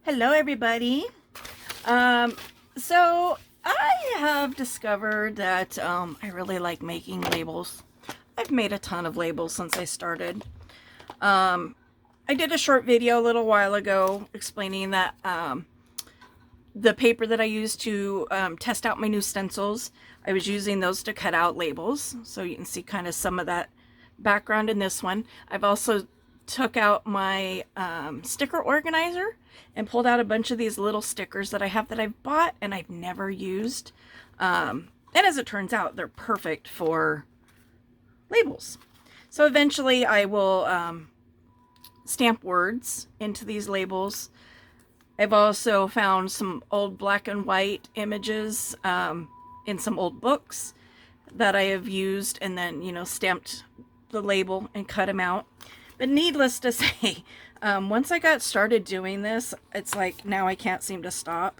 Hello, everybody. So I have discovered that I really like making labels. I've made a ton of labels since I started. I did a short video a little while ago explaining that the paper that I used to test out my new stencils, I was using those to cut out labels. So you can see kind of some of that background in this one. I've also took out my sticker organizer and pulled out a bunch of these little stickers that I have that I've bought and I've never used. And as it turns out, they're perfect for labels. So eventually I will stamp words into these labels. I've also found some old black and white images in some old books that I have used and then, stamped the label and cut them out. But needless to say, once I got started doing this, it's like now I can't seem to stop.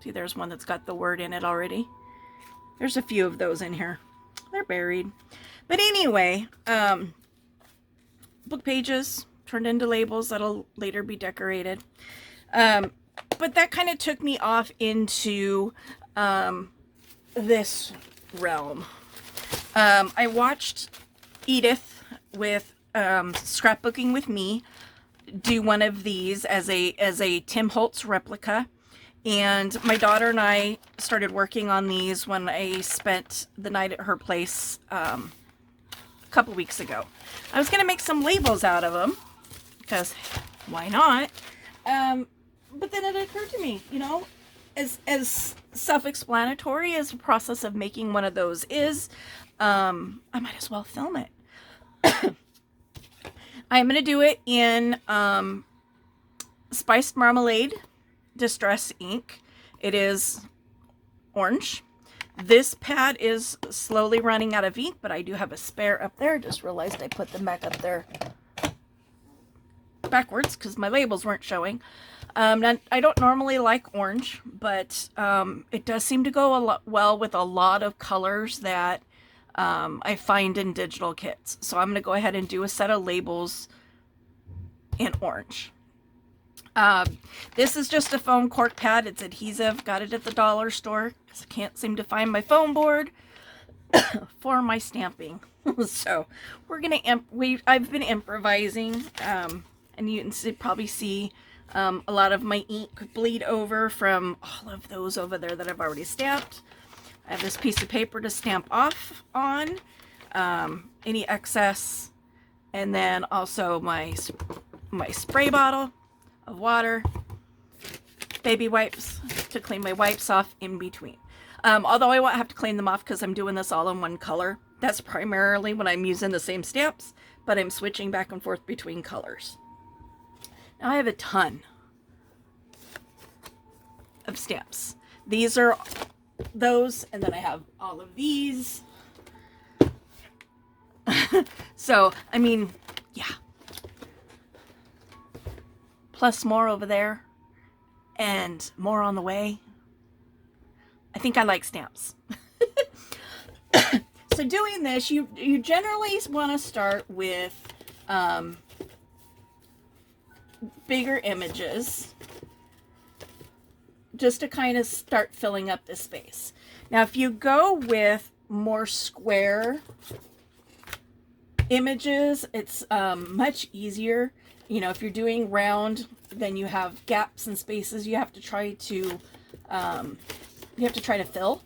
See, there's one that's got the word in it already. There's a few of those in here. They're buried. But anyway, book pages turned into labels that'll later be decorated. But that kind of took me off into this realm. I watched Edith with Scrapbooking with Me do one of these as a Tim Holtz replica, and my daughter and I started working on these when I spent the night at her place a couple weeks ago. I was gonna make some labels out of them because why not? But then it occurred to me, as self-explanatory as the process of making one of those is, I might as well film it. I'm going to do it in Spiced Marmalade Distress ink. It is orange. This pad is slowly running out of ink, but I do have a spare up there. Just realized I put them back up there backwards because my labels weren't showing. I don't normally like orange, but it does seem to go well with a lot of colors that I find in digital kits. So I'm going to go ahead and do a set of labels in orange. This is just a foam cork pad. It's adhesive. Got it at the dollar store because I can't seem to find my foam board for my stamping. So we're going to, I've been improvising, and you can probably see a lot of my ink bleed over from all of those over there that I've already stamped. I have this piece of paper to stamp off on, any excess, and then also my spray bottle of water, baby wipes to clean my wipes off in between. Although I won't have to clean them off because I'm doing this all in one color. That's primarily when I'm using the same stamps, but I'm switching back and forth between colors. Now I have a ton of stamps. These are those, and then I have all of these. So, I mean, yeah. Plus more over there, and more on the way. I think I like stamps. So doing this, you generally want to start with bigger images, just to kind of start filling up the space. Now, if you go with more square images, it's much easier. If you're doing round, then you have gaps and spaces you have to try to fill.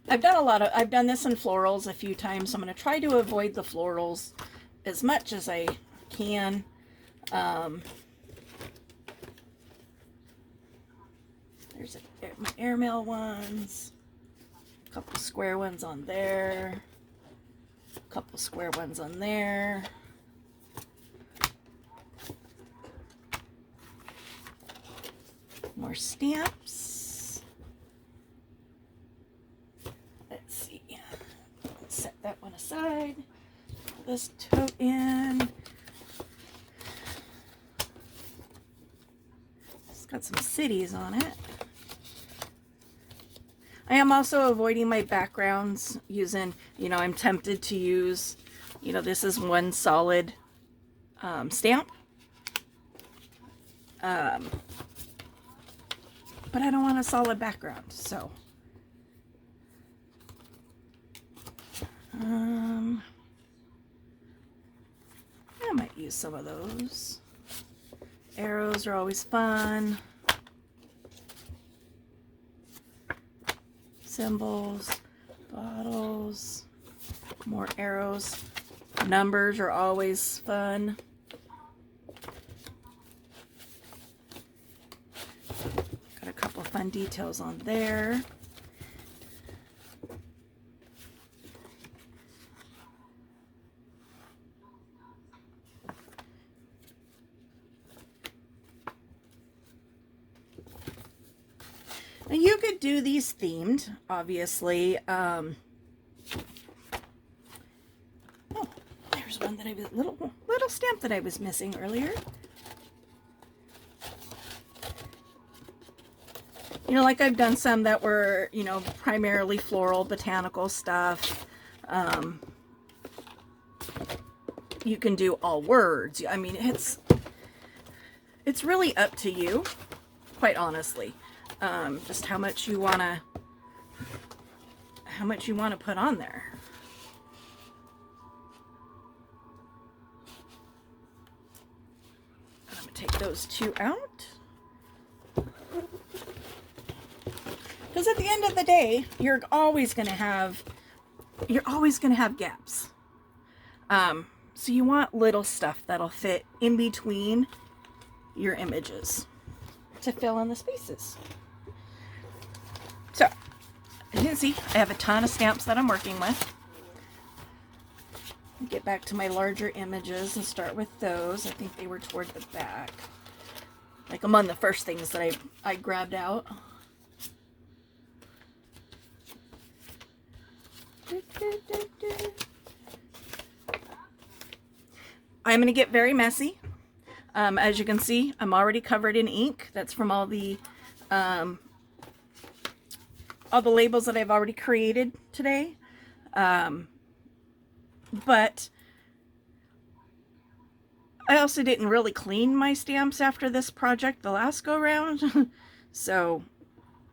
I've done this in florals a few times. So I'm going to try to avoid the florals as much as I can. There's my airmail ones, a couple square ones on there, a couple square ones on there. More stamps. Let's see. Let's set that one aside. Put this tote in. It's got some cities on it. I am also avoiding my backgrounds using, I'm tempted to use You know, this is one solid stamp. But I don't want a solid background, so I might use some of those. Arrows are always fun. Symbols, bottles, more arrows. Numbers are always fun. Got a couple fun details on there. Now you could do these themed, obviously. Oh, there's one that I was little stamp that I was missing earlier. You know, like I've done some that were, you know, primarily floral, botanical stuff. You can do all words. I mean, it's really up to you, quite honestly. Just how much you want to put on there. I'm gonna take those two out, because at the end of the day, you're always gonna have gaps. So you want little stuff that'll fit in between your images to fill in the spaces. So, as you can see, I have a ton of stamps that I'm working with. Get back to my larger images and start with those. I think they were toward the back. Like among the first things that I grabbed out. I'm going to get very messy. As you can see, I'm already covered in ink. That's from all the labels that I've already created today. But I also didn't really clean my stamps after this project the last go round. So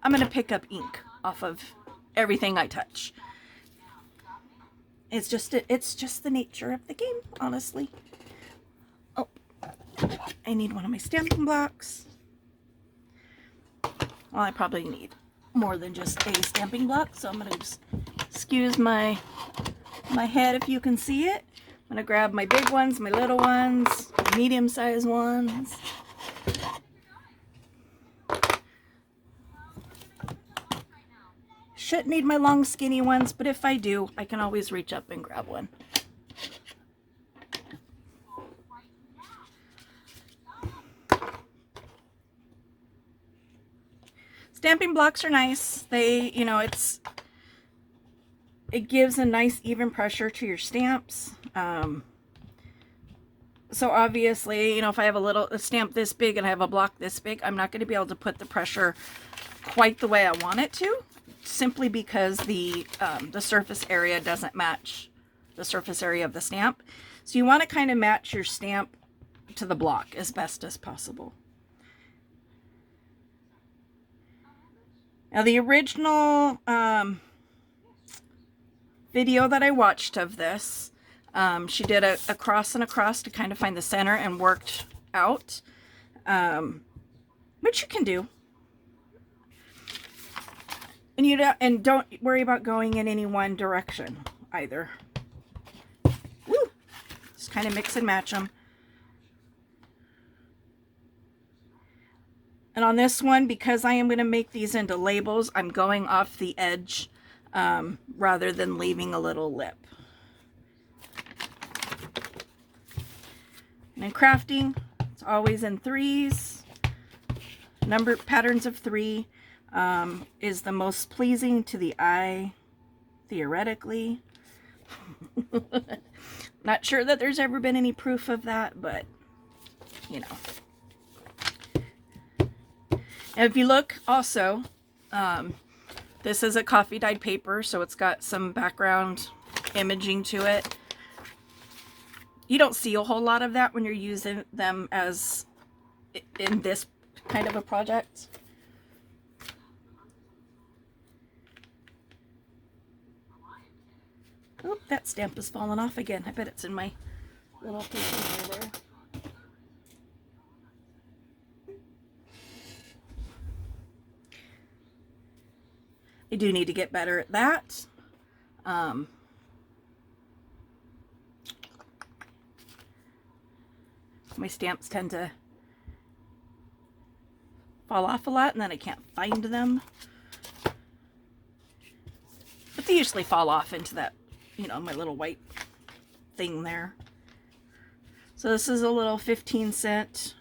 I'm going to pick up ink off of everything I touch. It's just the nature of the game, honestly. Oh, I need one of my stamping blocks. Well, I probably need more than just a stamping block, so I'm going to just excuse my head if you can see it. I'm going to grab my big ones, my little ones, my medium-sized ones. Shouldn't need my long skinny ones, but if I do, I can always reach up and grab one. Stamping blocks are nice. They, you know, it gives a nice even pressure to your stamps. So obviously, you know, if I have a stamp this big and I have a block this big, I'm not going to be able to put the pressure quite the way I want it to, simply because the surface area doesn't match the surface area of the stamp. So you want to kind of match your stamp to the block as best as possible. Now the original video that I watched of this, she did a cross and a cross to kind of find the center and worked out, which you can do. And don't worry about going in any one direction either. Woo! Just kind of mix and match them. And on this one, because I am going to make these into labels, I'm going off the edge rather than leaving a little lip. And in crafting, it's always in threes. Number patterns of 3 is the most pleasing to the eye, theoretically. Not sure that there's ever been any proof of that, but you know. And if you look also, this is a coffee dyed paper, so it's got some background imaging to it. you don't see a whole lot of that when you're using them as in this kind of a project. Oh, that stamp is falling off again. I bet it's in my little container there. I do need to get better at that. My stamps tend to fall off a lot and then I can't find them. But they usually fall off into that, you know, my little white thing there. So this is a little 15-cent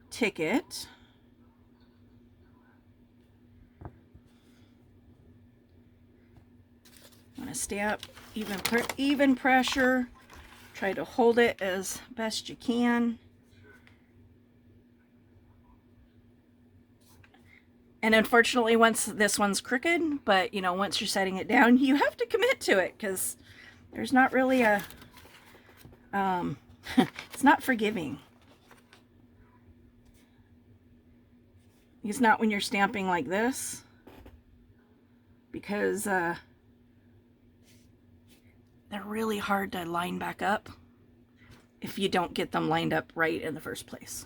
ticket. I'm going to stamp even pressure. Try to hold it as best you can. And unfortunately, once this one's crooked, but you know, once you're setting it down, you have to commit to it because there's not really a, it's not forgiving. It's not when you're stamping like this, because they're really hard to line back up if you don't get them lined up right in the first place.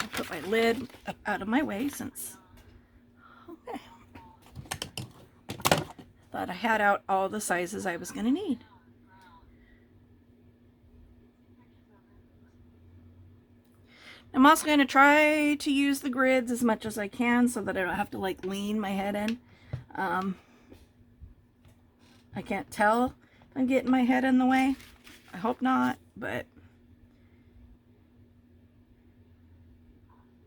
I'll put my lid up out of my way since, okay. Thought I had out all the sizes I was going to need. I'm also going to try to use the grids as much as I can so that I don't have to like lean my head in. I can't tell if I'm getting my head in the way. I hope not, but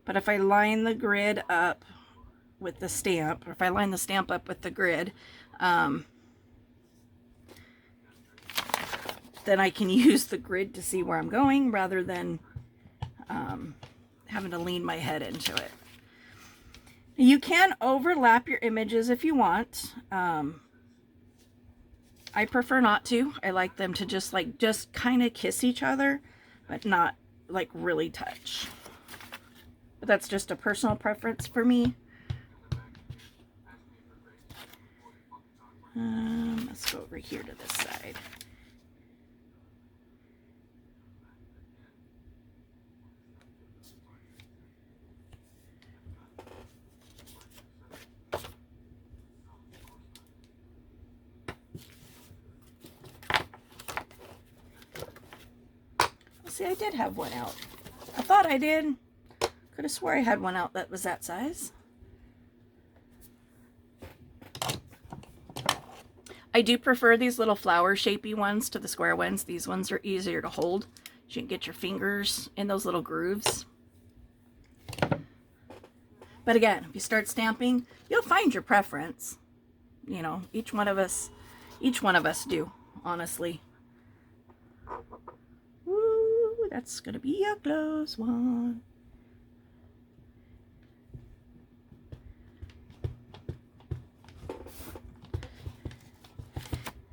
if I line the grid up with the stamp, or if I line the stamp up with the grid, then I can use the grid to see where I'm going rather than having to lean my head into it. You can overlap your images if you want. I prefer not to. I like them to just kind of kiss each other, but not like really touch. But that's just a personal preference for me. Let's go over here to this side. See, I did have one out. I thought I did. Could have swore I had one out that was that size. I do prefer these little flower shapey ones to the square ones. These ones are easier to hold. You can get your fingers in those little grooves. But again, if you start stamping, you'll find your preference. You know, each one of us do, honestly. Ooh, that's gonna be a close one.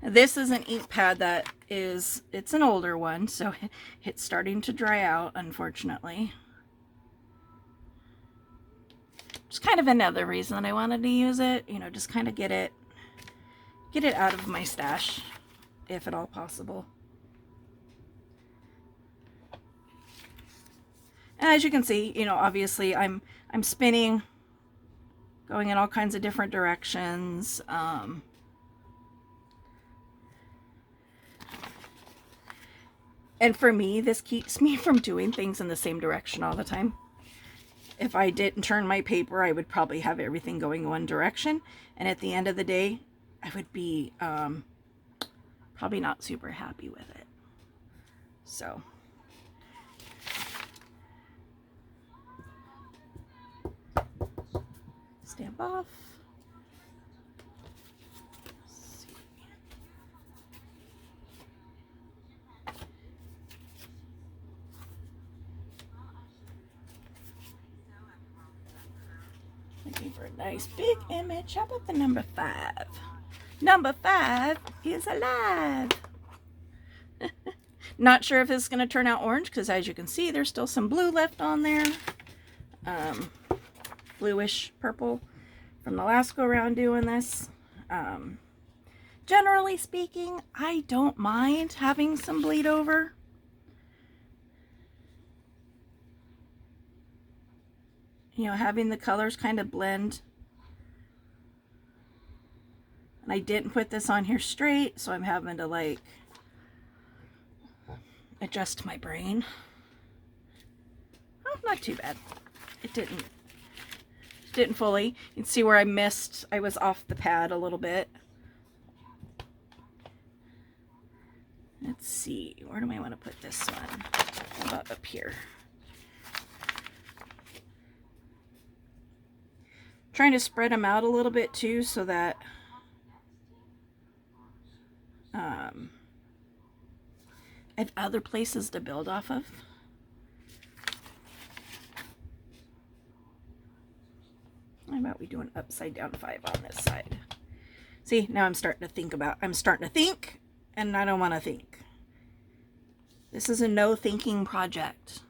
This is an ink pad that it's an older one, so it's starting to dry out, unfortunately. Just kind of another reason I wanted to use it, you know, just kind of get it out of my stash, if at all possible. And as you can see, you know, obviously I'm spinning, going in all kinds of different directions. And for me, this keeps me from doing things in the same direction all the time. If I didn't turn my paper, I would probably have everything going one direction. And at the end of the day, I would be probably not super happy with it. So. Stamp off. Looking for a nice big image. How about the number 5? Number 5 is alive. Not sure if it's going to turn out orange because, as you can see, there's still some blue left on there. Bluish purple from the last go around doing this. Generally speaking, I don't mind having some bleed over. You know, having the colors kind of blend. And I didn't put this on here straight, so I'm having to like adjust my brain. Oh, not too bad. It didn't fully. You can see where I missed. I was off the pad a little bit. Let's see, where do I want to put this one? How about up here? Trying to spread them out a little bit too, so that I have other places to build off of. How about we do an upside down 5 on this side? See, now I'm starting to think, and I don't want to think. This is a no thinking project.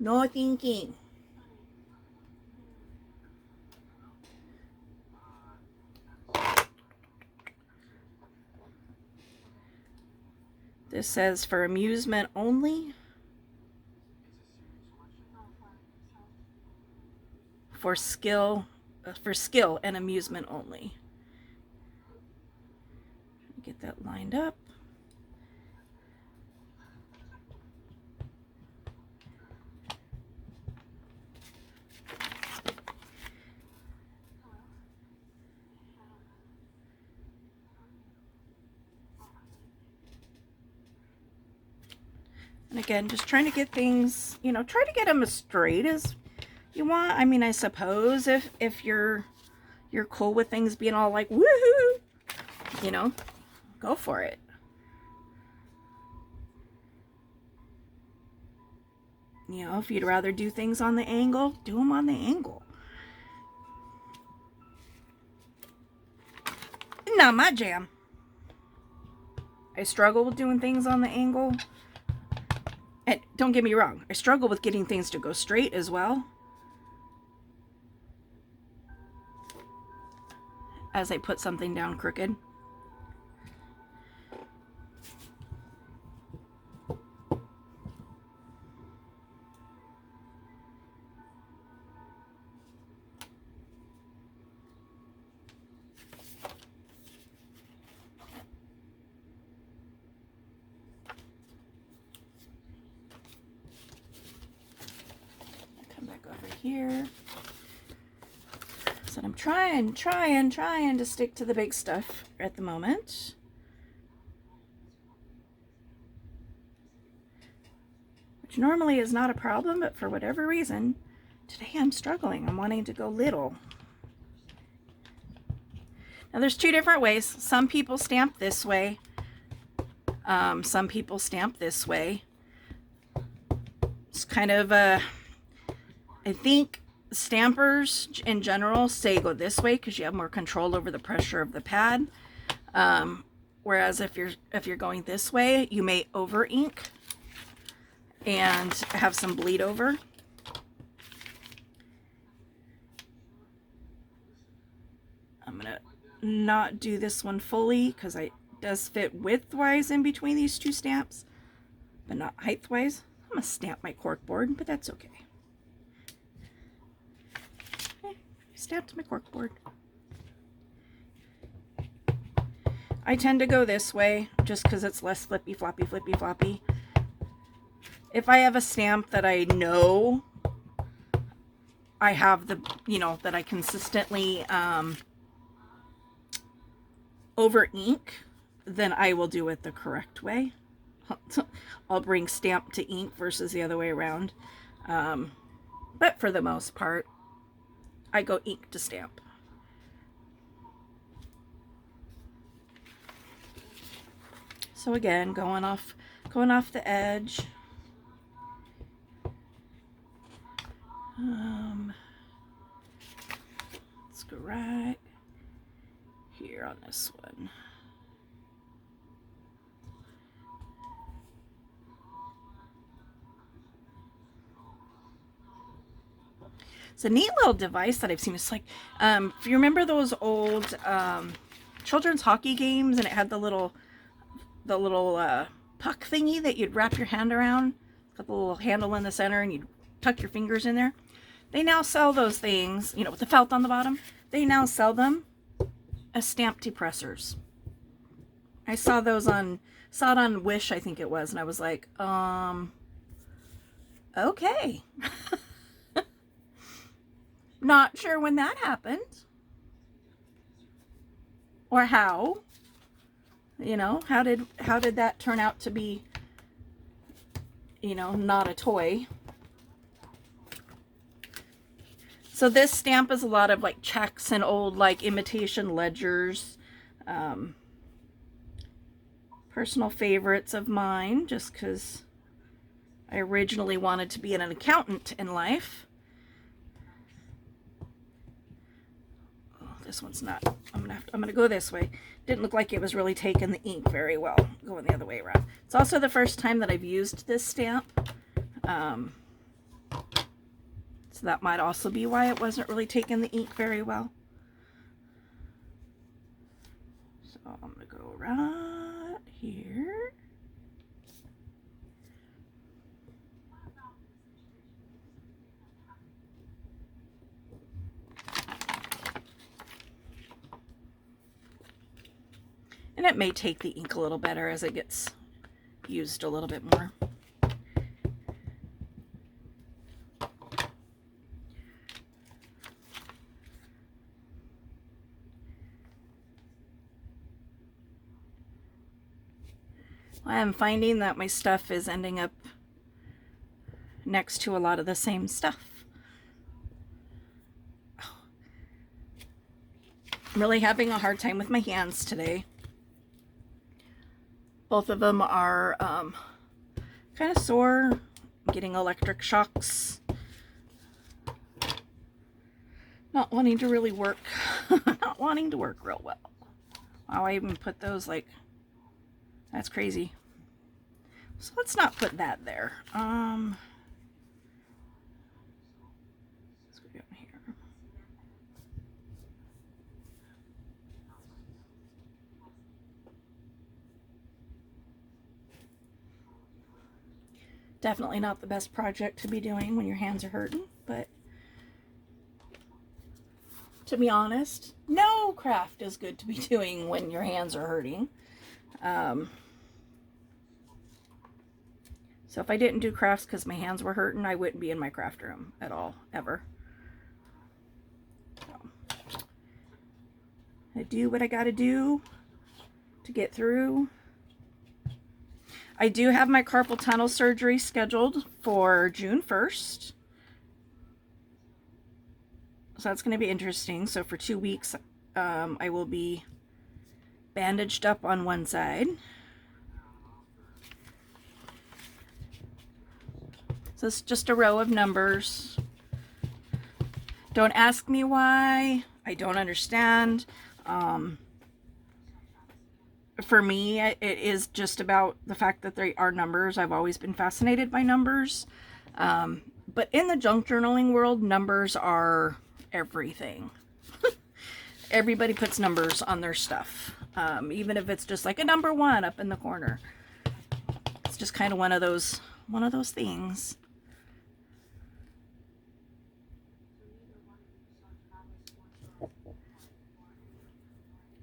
No thinking. This says for amusement only. For skill and amusement only. Get that lined up. And again, just trying to get things, you know, try to get them as straight as you want. I mean, I suppose if you're cool with things being all like woohoo, you know, go for it. You know, if you'd rather do things on the angle, do them on the angle. Not my jam. I struggle with doing things on the angle. And don't get me wrong, I struggle with getting things to go straight as well. As I put something down crooked. Come back over here. So I'm trying to stick to the big stuff at the moment. Which normally is not a problem, but for whatever reason, today I'm struggling. I'm wanting to go little. Now there's 2 different ways. Some people stamp this way. Some people stamp this way. It's kind of I think stampers in general say go this way because you have more control over the pressure of the pad. Whereas if you're going this way, you may over ink and have some bleed over. I'm gonna not do this one fully because it does fit widthwise in between these 2 stamps, but not height-wise. I'm gonna stamp my corkboard, but that's okay. Stamped my corkboard. I tend to go this way just because it's less flippy floppy. If I have a stamp that I know I have the, you know, that I consistently over ink, then I will do it the correct way. I'll bring stamp to ink versus the other way around. But for the most part, I go ink to stamp. So again, going off the edge. here on this one. It's a neat little device that I've seen. It's like, if you remember those old children's hockey games, and it had the little puck thingy that you'd wrap your hand around. It's got the little handle in the center, and you'd tuck your fingers in there. They now sell those things, you know, with the felt on the bottom. They now sell them as stamp depressors. I saw those on, saw it on Wish, I think it was, and I was like, okay. Not sure when that happened or how, you know, how did that turn out to be, you know, not a toy. So this stamp is a lot of like checks and old like imitation ledgers, personal favorites of mine, just because I originally wanted to be an accountant in life. This one's not. I'm gonna go this way. Didn't look like it was really taking the ink very well. Going the other way around. It's also the first time that I've used this stamp, so that might also be why it wasn't really taking the ink very well. So I'm gonna go right here. And it may take the ink a little better as it gets used a little bit more. I'm finding that my stuff is ending up next to a lot of the same stuff. I'm really having a hard time with my hands today. Both of them are kind of sore. I'm getting electric shocks. Not wanting to really work. Not wanting to work real well. Wow, I even put those like, that's crazy. So let's not put that there. Let's go down here. Definitely not the best project to be doing when your hands are hurting, but to be honest, no craft is good to be doing when your hands are hurting. So if I didn't do crafts because my hands were hurting, I wouldn't be in my craft room at all, ever. So, I do what I gotta do to get through. I do have my carpal tunnel surgery scheduled for June 1st. So that's going to be interesting. So for 2 weeks, I will be bandaged up on one side. So it's just a row of numbers. Don't ask me why. I don't understand. For me, it is just about the fact that they are numbers. I've always been fascinated by numbers. But in the junk journaling world, numbers are everything. Everybody puts numbers on their stuff. Even if it's just like a number 1 up in the corner. It's just kind of one of those things.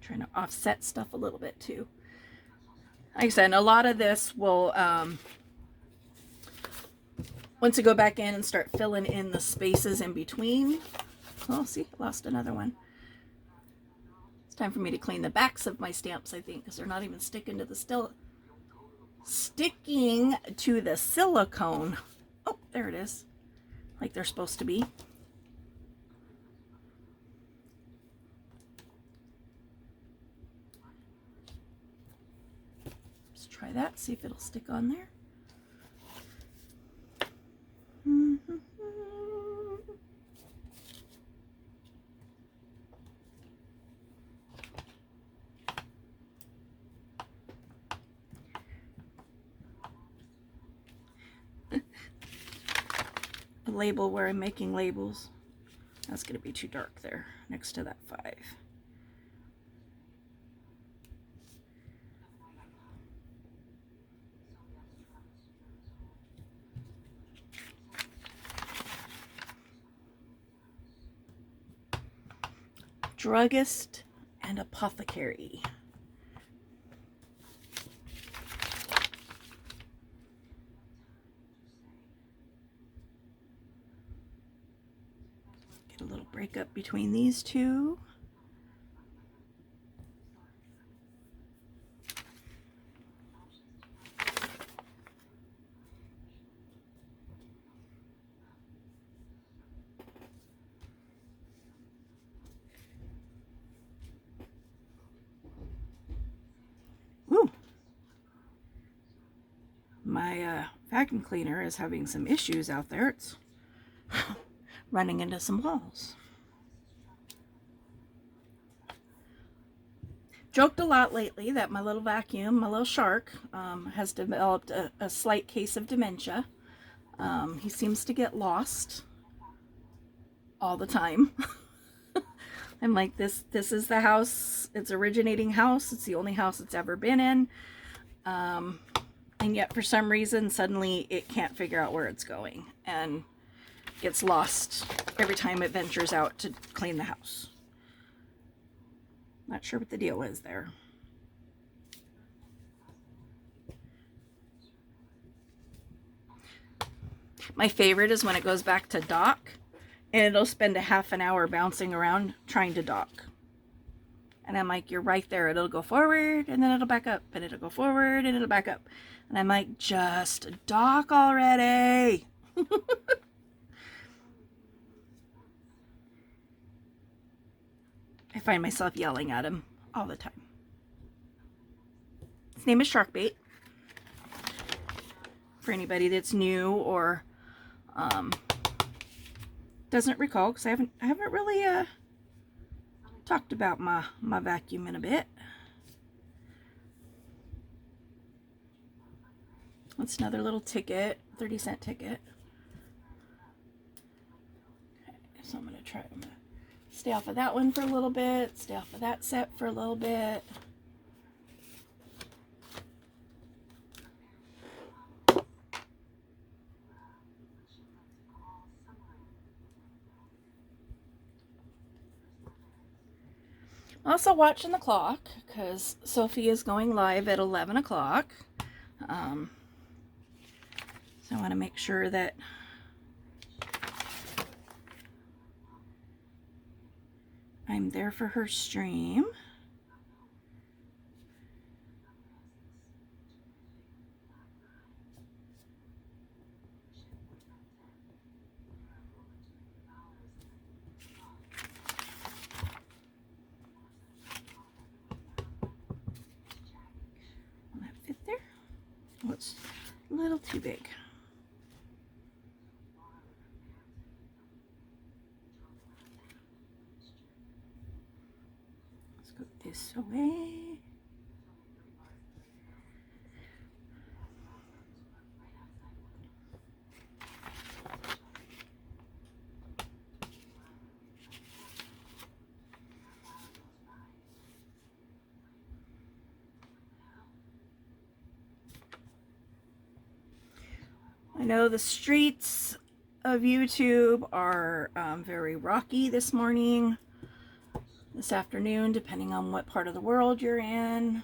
Trying to offset stuff a little bit too. Like I said, a lot of this will, once I go back in and start filling in the spaces in between. Oh, see, I lost another one. It's time for me to clean the backs of my stamps, I think, because they're not even sticking to the silicone. Oh, there it is. Like they're supposed to be. Try that, see if it'll stick on there. label where I'm making labels. That's going to be too dark there next to that 5. Druggist and apothecary. Get a little breakup between these two. Ooh. My vacuum cleaner is having some issues out there. It's running into some walls. Joked a lot lately that my little vacuum, my little shark, has developed a slight case of dementia. He seems to get lost all the time. I'm like, this is the house, its originating house. It's the only house it's ever been in. And yet for some reason, suddenly it can't figure out where it's going and gets lost every time it ventures out to clean the house. Not sure what the deal is there. My favorite is when it goes back to dock and it'll spend a half an hour bouncing around trying to dock. And I'm like, you're right there. It'll go forward and then it'll back up and it'll go forward and it'll back up. And I'm like, just dock already. I find myself yelling at him all the time. His name is Sharkbait. For anybody that's new or doesn't recall, because I haven't really talked about my vacuum in a bit. That's another little ticket, 30-cent ticket. Okay, so I'm gonna stay off of that one for a little bit, stay off of that set for a little bit. Also watching the clock because Sophie is going live at 11 o'clock. So I want to make sure that I'm there for her stream. Will that fit there? Oh, it's a little too big. Let's go this way. I know the streets of YouTube are very rocky this morning, this afternoon, depending on what part of the world you're in.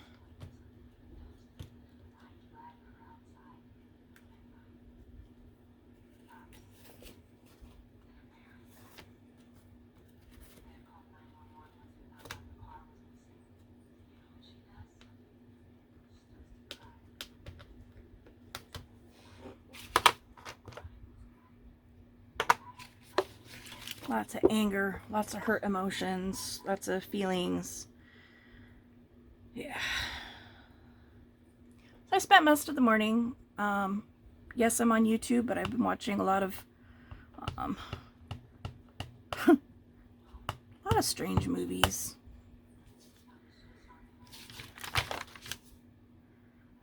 Lots of anger, lots of hurt emotions, lots of feelings. Yeah. So I spent most of the morning. Yes, I'm on YouTube, but I've been watching a lot of strange movies.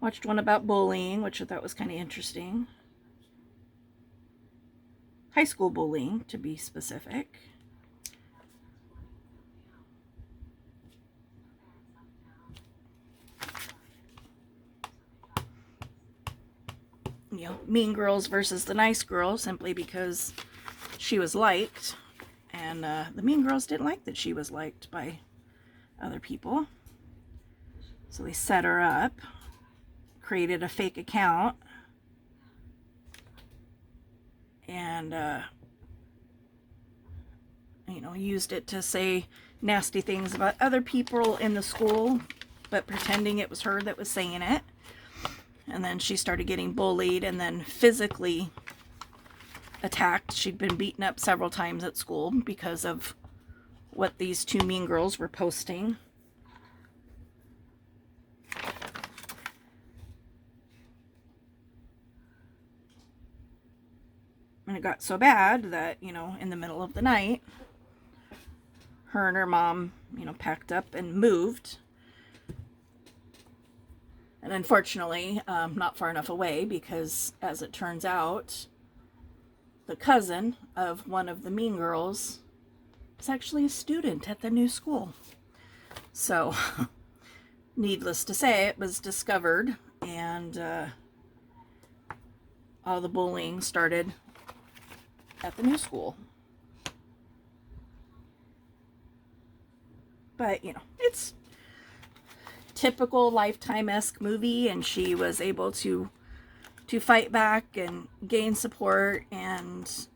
Watched one about bullying, which I thought was kind of interesting. high school bullying, to be specific. You know, mean girls versus the nice girls, simply because she was liked, and the mean girls didn't like that she was liked by other people. So they set her up, created a fake account, and you know, used it to say nasty things about other people in the school, but pretending it was her that was saying it. And then she started getting bullied and then physically attacked. She'd been beaten up several times at school because of what these two mean girls were posting. And it got so bad that, you know, in the middle of the night, her and her mom, you know, packed up and moved. And unfortunately, not far enough away, because as it turns out, the cousin of one of the mean girls is actually a student at the new school. So, needless to say, it was discovered, and all the bullying started at the new school. But, you know, it's typical Lifetime-esque movie, and she was able to fight back and gain support and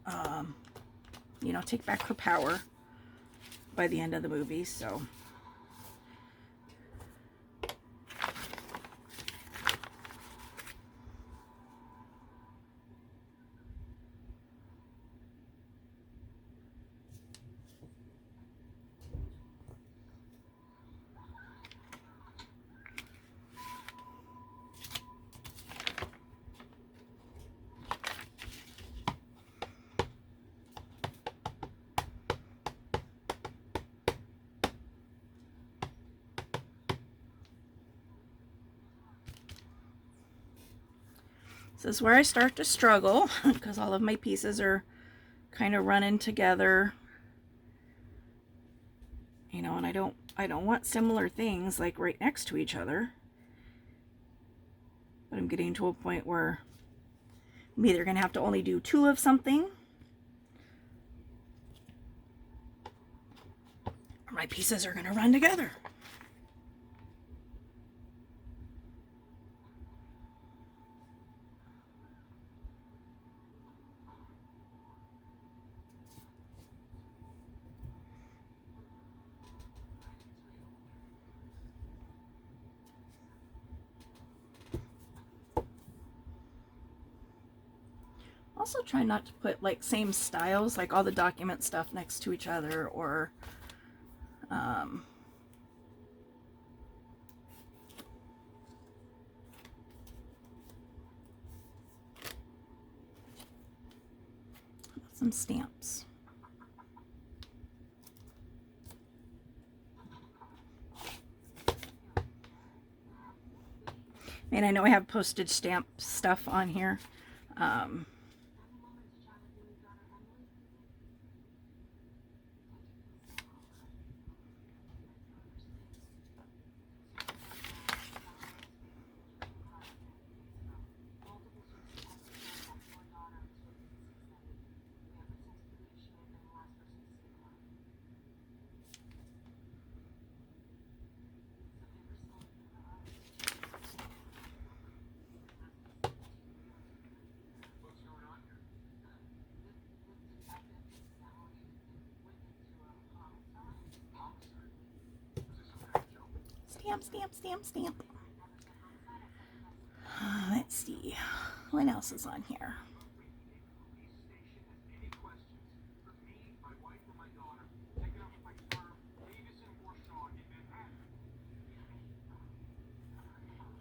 you know, take back her power by the end of the movie. So this is where I start to struggle, because all of my pieces are kind of running together, you know, and I don't want similar things like right next to each other. But I'm getting to a point where I'm either going to have to only do 2 of something, or my pieces are going to run together. Also try not to put like same styles, like all the document stuff next to each other, or some stamps. And I know I have postage stamp stuff on here. Stamp, stamp, stamp, stamp. Let's see. What else is on here?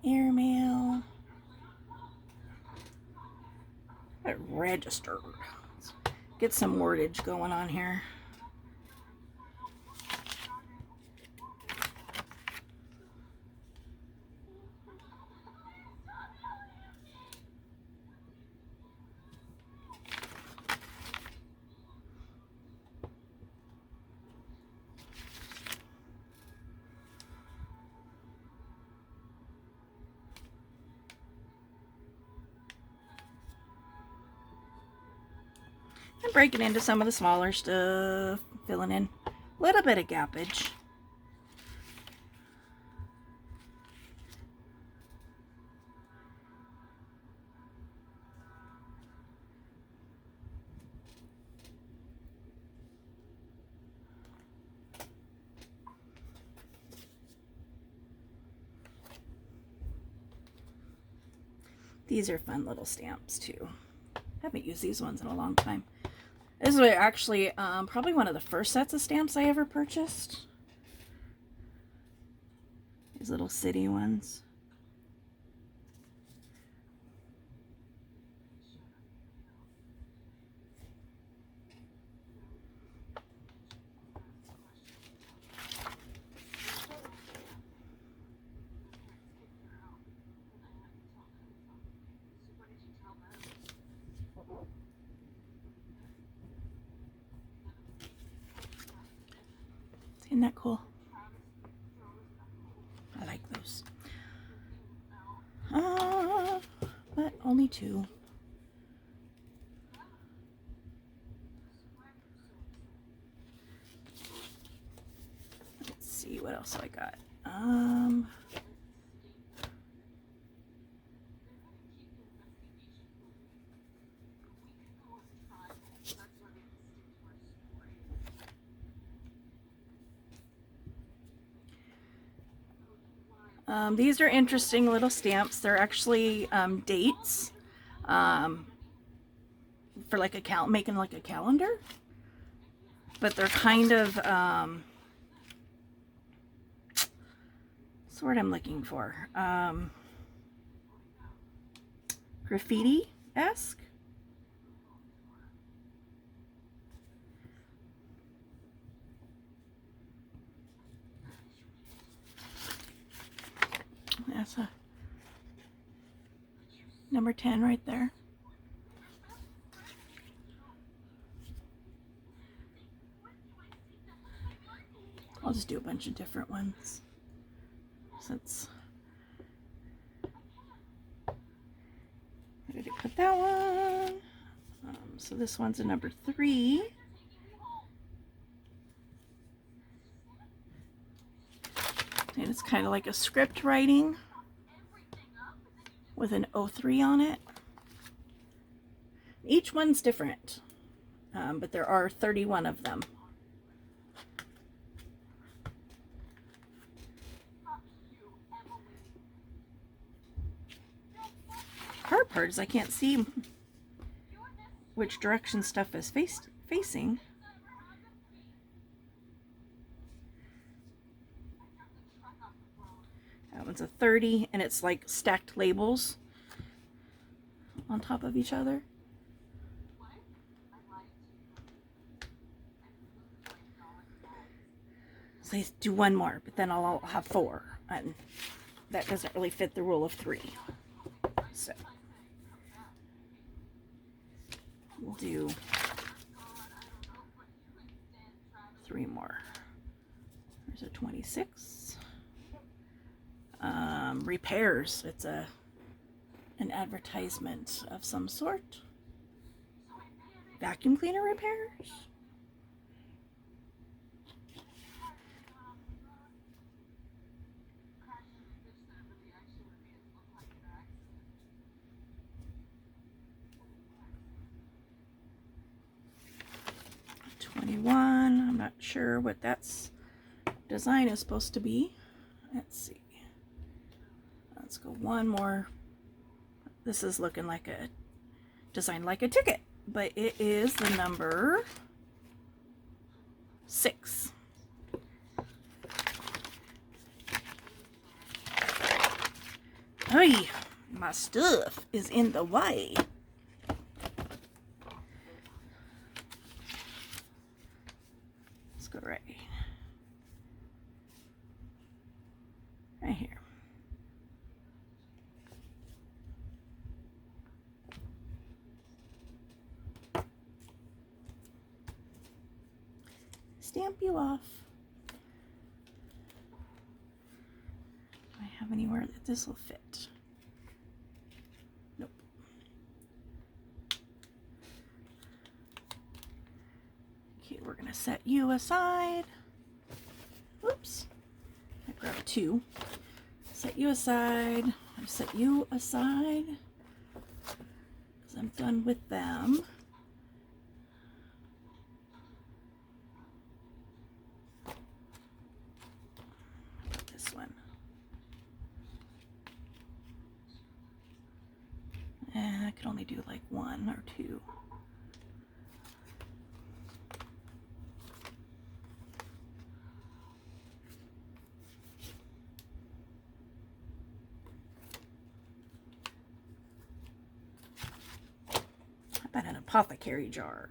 Airmail. Registered. Let's get some wordage going on here. And breaking into some of the smaller stuff, filling in a little bit of gappage. These are fun little stamps too. I haven't used these ones in a long time. This is actually probably one of the first sets of stamps I ever purchased. These little city ones. Isn't that cool? I like those. But only 2. Let's see what else I got. These are interesting little stamps. They're actually dates for like a making like a calendar, but they're kind of what's the word I'm looking for? Graffiti-esque. That's a number 10 right there. I'll just do a bunch of different ones since I did put that one. So this one's a number 3. And it's kind of like a script writing with an 03 on it. Each one's different, but there are 31 of them. Hard part is I can't see which direction stuff is facing. That one's a 30, and it's like stacked labels on top of each other. So I do one more, but then I'll have 4, and that doesn't really fit the rule of 3. So we'll do 3 more. There's a 26. Repairs. It's an advertisement of some sort. Vacuum cleaner repairs. I'm not sure what that's design is supposed to be. Let's see. Let's go one more. This is looking like a design like a ticket, but it is the number 6. Hey, my stuff is in the way. Go right here. Stamp you off. Do I have anywhere that this will fit? Nope. set you aside. Oops, I grabbed two. Set you aside. I set you aside because I'm done with them. This one. And I could only do like one or two. How about an apothecary jar?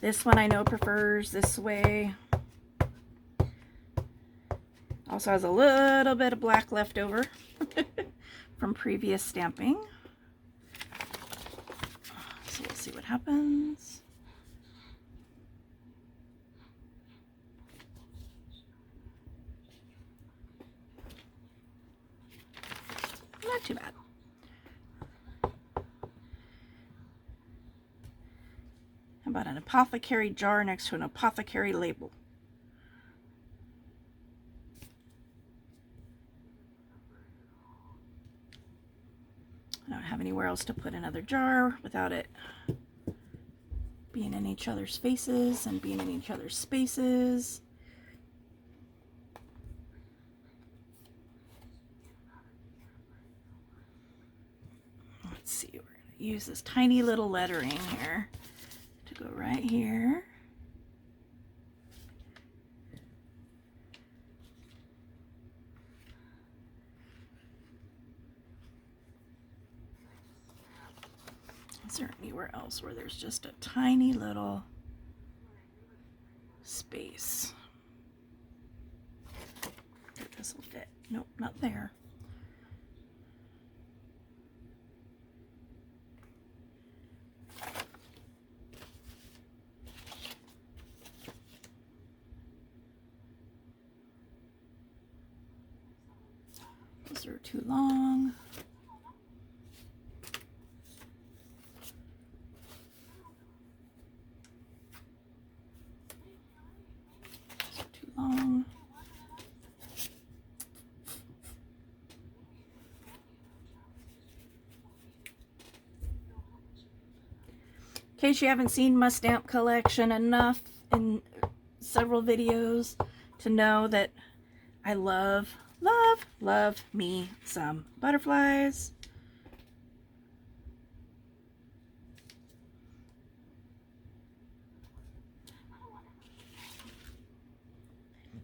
This one I know prefers this way. Also has a little bit of black left over from previous stamping. So we'll see what happens. Not too bad. How about an apothecary jar next to an apothecary label? I don't have anywhere else to put another jar without it being in each other's faces and being in each other's spaces. Let's see, we're going to use this tiny little lettering here to go right here. Is there anywhere else where there's just a tiny little space? This will fit. Nope, not there. Those are too long. Those are too long. In case you haven't seen my stamp collection enough in several videos to know that I love me some butterflies.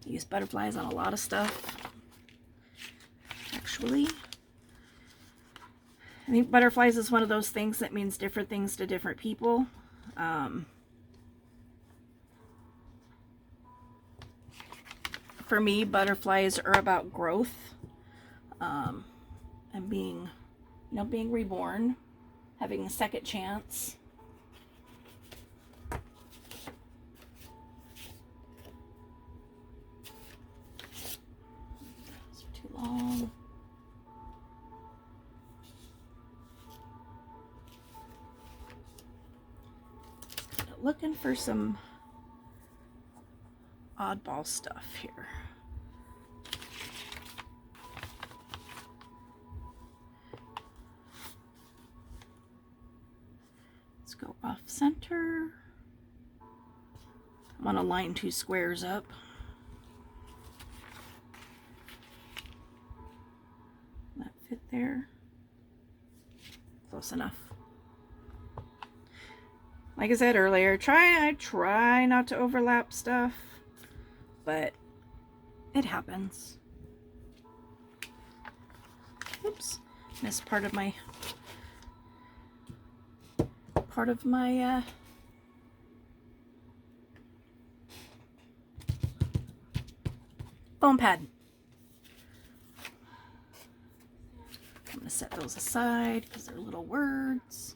I use butterflies on a lot of stuff, actually. I think butterflies is one of those things that means different things to different people. For me, butterflies are about growth, and being, being reborn, having a second chance. Those are too long. Looking for some oddball stuff here. Let's go off center. I want to line two squares up. That fit there. Close enough. Like I said earlier, I try not to overlap stuff, but it happens. Oops, missed part of my foam pad. I'm gonna set those aside because they're little words.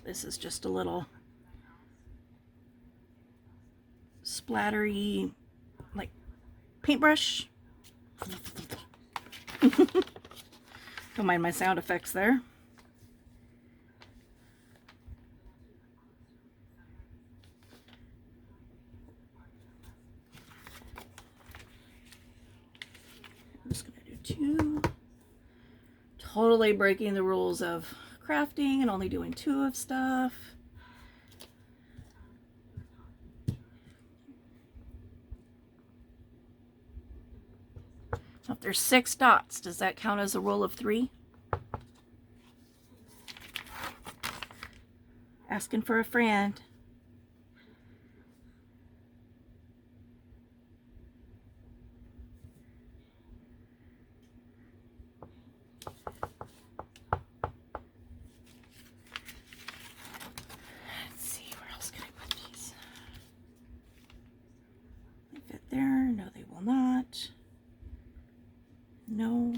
This is just a little splattery, like paintbrush. Don't mind my sound effects there. I'm just going to do 2. Totally breaking the rules of crafting and only doing 2 of stuff. So if there's 6 dots, does that count as a rule of 3? Asking for a friend. Let's see, where else can I put these? They fit there? No, they will not. No.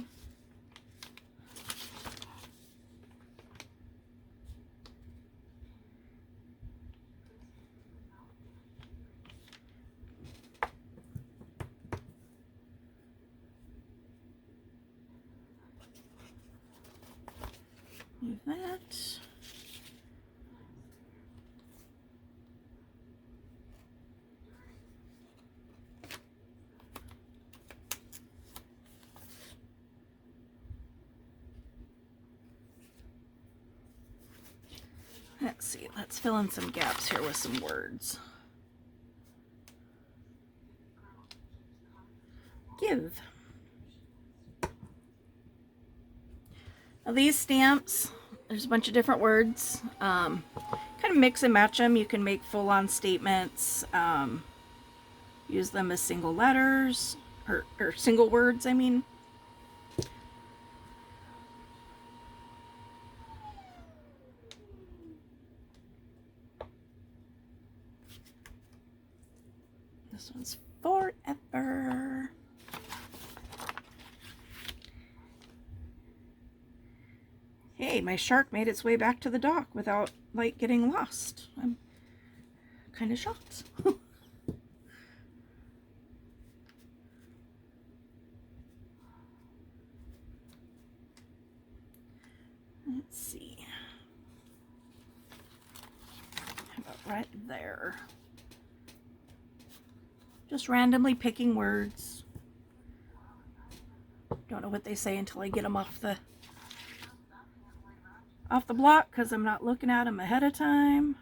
Leave that. Let's see, let's fill in some gaps here with some words. Give. Now these stamps, there's a bunch of different words. Kind of mix and match them. You can make full-on statements. Use them as single letters, or single words, I mean. This one's forever. Hey, my shark made its way back to the dock without, like, getting lost. I'm kind of shocked. Let's see. How about right there? Just randomly picking words. Don't know what they say until I get them off the block because I'm not looking at them ahead of time.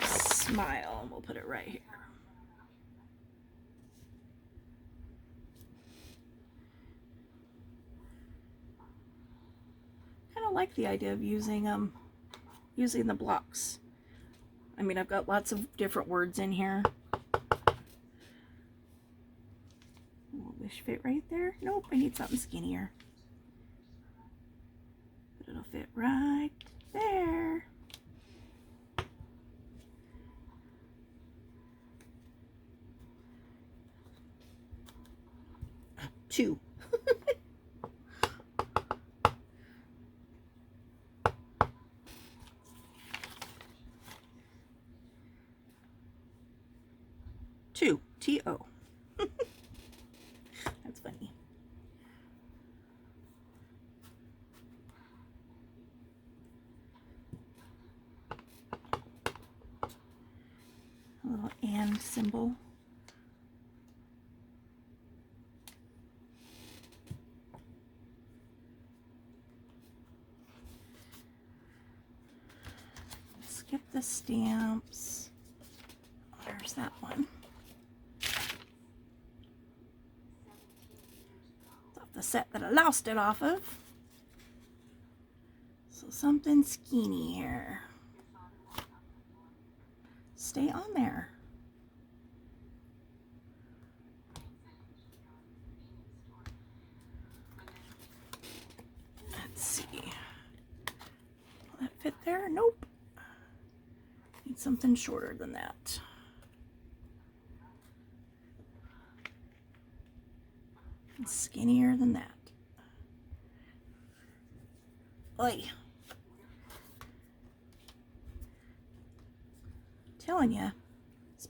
So smile, we'll put it right here. Kind of like the idea of using the blocks. I mean, I've got lots of different words in here. Will this fit right there? Nope, I need something skinnier. But it'll fit right there. Two. Two. T-O. That's funny. A little and symbol. Skip the stamps. There's that one. The set that I lost it off of. So something skinny here. Stay on there. Let's see. Will that fit there? Nope. Need something shorter than that. Skinnier than that. Oi. Telling you,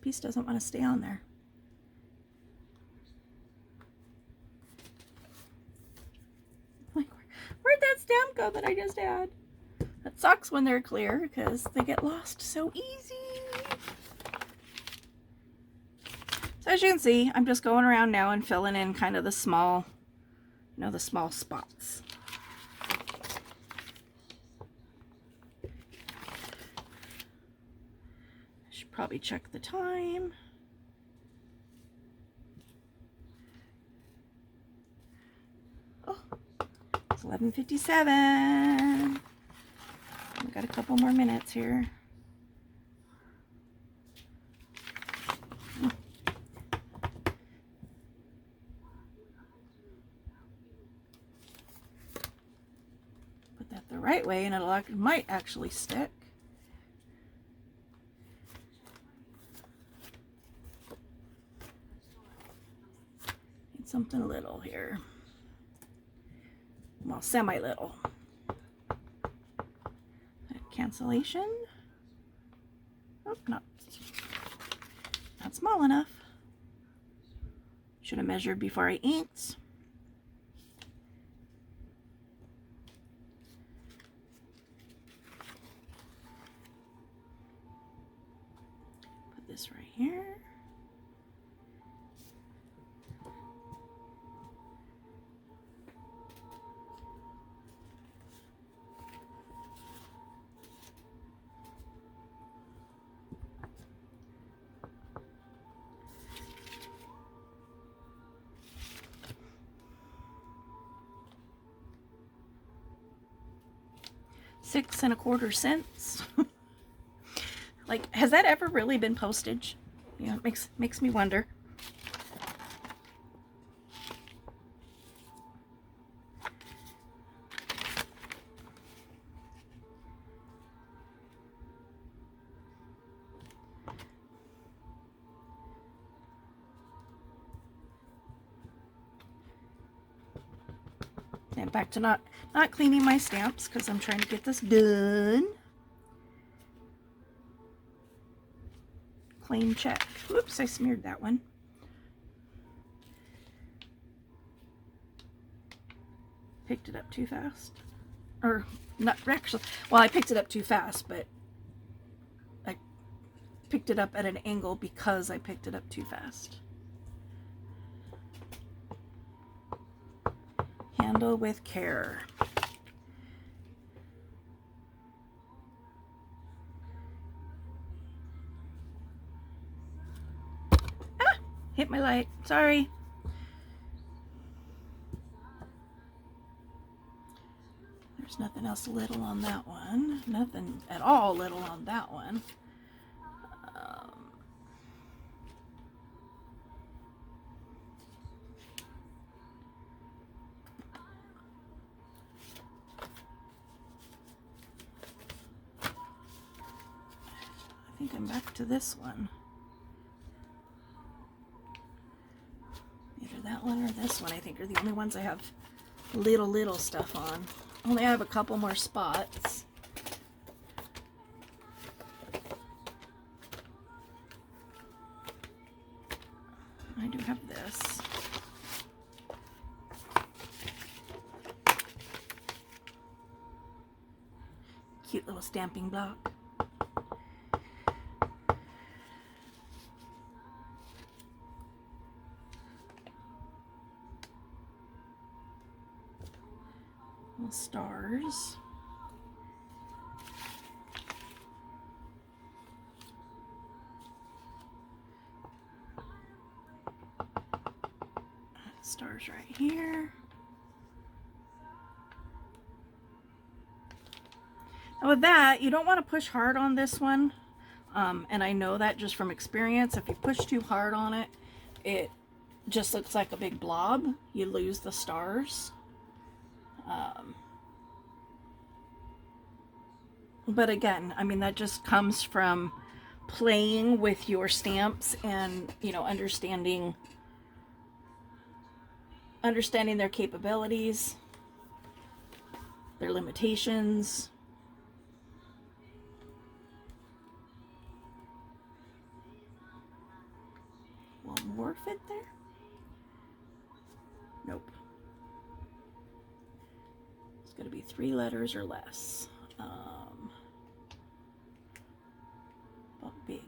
piece doesn't want to stay on there. Like, where'd that stamp go that I just had? That sucks when they're clear because they get lost so easy. So as you can see, I'm just going around now and filling in kind of the small, you know, the small spots. I should probably check the time. Oh, it's 11:57. We've got a couple more minutes here. Put that the right way and it might actually stick. Need something little here. Well, semi-little. Cancellation. Oh, not small enough. Should have measured before I inked. Put this right here. $6.25. Like, has that ever really been postage? Yeah, it makes me wonder. And back to not cleaning my stamps because I'm trying to get this done. Claim check. Oops, I smeared that one. Picked it up too fast. Or not actually. Well, I picked it up too fast, but I picked it up at an angle because I picked it up too fast. Handle with care. Ah! Hit my light. Sorry. There's nothing else little on that one. Nothing at all little on that one. I think I'm back to this one. Either that one or this one, I think, are the only ones I have little stuff on. Only have a couple more spots. I do have this. Cute little stamping block. Little stars. Stars right here. Now with that, you don't want to push hard on this one. And I know that just from experience. If you push too hard on it, it just looks like a big blob. You lose the stars. But again, I mean, that just comes from playing with your stamps and, you know, understanding their capabilities, their limitations. Nope. It's going to be 3 letters or less. About big.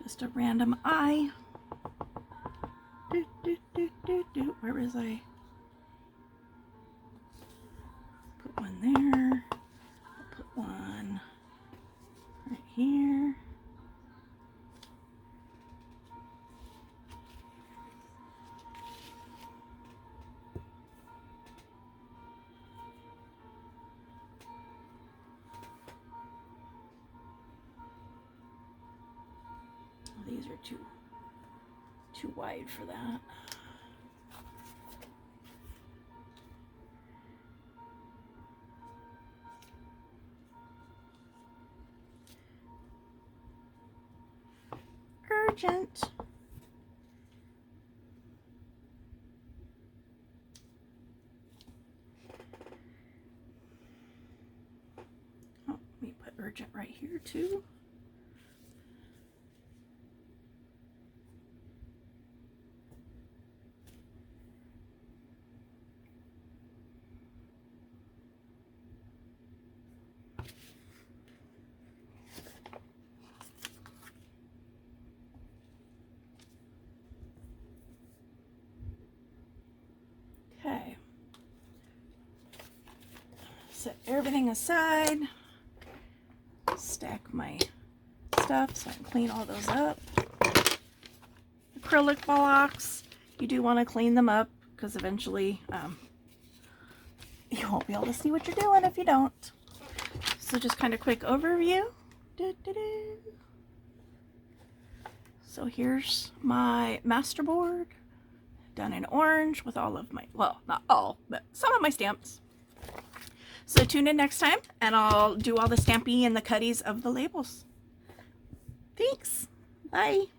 Just a random eye. Where was I? Put one there. I'll put one right here. These are too wide for that. Urgent. Oh, let me put urgent right here too. Okay. Set everything aside. Stack my stuff so I can clean all those up. Acrylic blocks, you do want to clean them up because eventually you won't be able to see what you're doing if you don't. So just kind of quick overview. So here's my Masterboard done in orange with all of my, well, not all, but some of my stamps. So tune in next time and I'll do all the stamping and the cutties of the labels. Thanks. Bye.